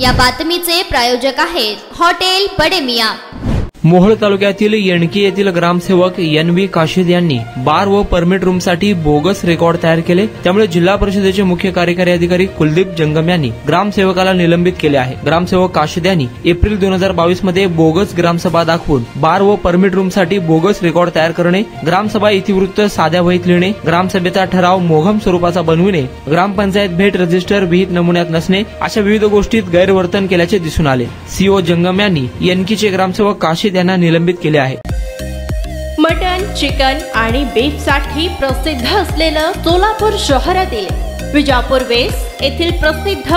या बातमीचे प्रायोजक आहेत हॉटेल बडे मियां। मोहोळ तालुक्यातील येणकी येथील ग्रामसेवक NV काशीद यांनी बार व परमिट रूमसाठी बोगस रेकॉर्ड तयार केले। त्यामुळे जिल्हा परिषदेचे मुख्य कार्यकारी अधिकारी कुलदीप जंगम यांनी ग्रामसेवकाला निलंबित केले आहे। ग्रामसेवक काशीद यांनी एप्रिल 2022 मध्ये बोगस ग्रामसभा दाखवून बार व परमिट रूमसाठी बोगस रेकॉर्ड तयार करणे, ग्रामसभा इतिवृत्त साध्या वहीत लिहिणे, ग्रामसभेचा ठराव मोघम स्वरूपाचा बनविणे, ग्रामपंचायत भेट रजिस्टर विहित नमुन्यात नसणे अशा विविध गोष्टीत गैरवर्तन केल्याचे दिसून आले। CO जंगम यांनी येणकीचे ग्रामसेवक काशीद यांना निलंबित केले आहे। मटन, चिकन आणि बीफ साठी प्रसिद्ध असलेलं सोलापूर शहरातील विजापूर वेस्ट येथील प्रसिद्ध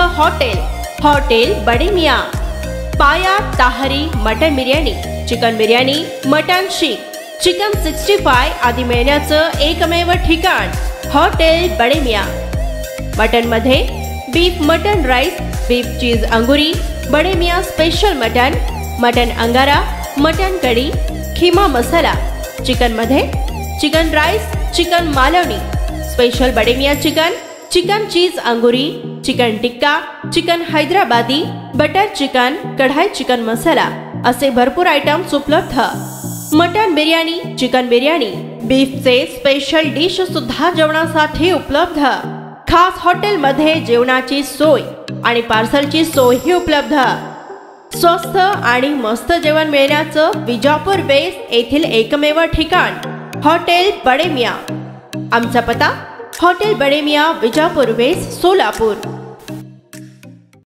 hotel Bade Miyan paya tahari mutton biryani, chicken biryani, mutton seekh, chicken 65 आदी मिळण्याचं एकमेव ठिकाण हॉटेल बडे मियां। मटन मध्ये beef mutton rice, beef cheese angoori, Bade Miyan special mutton angara, mutton kadhi, keema masala, chicken मध्ये chicken rice, chicken Malvani, special Bade Miyan chicken cheese angoori, chicken tikka, chicken Hyderabadi, butter chicken, kadai chicken masala असे भरपूर आयटम्स उपलब्ध। मटन बिर्याणी, चिकन बिर्याणी, बीफचे स्पेशल डिश सुद्धा जेवणासाठी उपलब्ध। खास हॉटेल मध्ये जेवणाची सोय आणि पार्सलची सोयही उपलब्ध। स्वस्त आणि मस्त जेवण मिळण्याचं विजापूर वेस्ट येथील एकमेव ठिकाण हॉटेल बडे मियां। आमचा पत्ता हॉटेल बडे मियां, विजापूर वेस्ट, सोलापूर।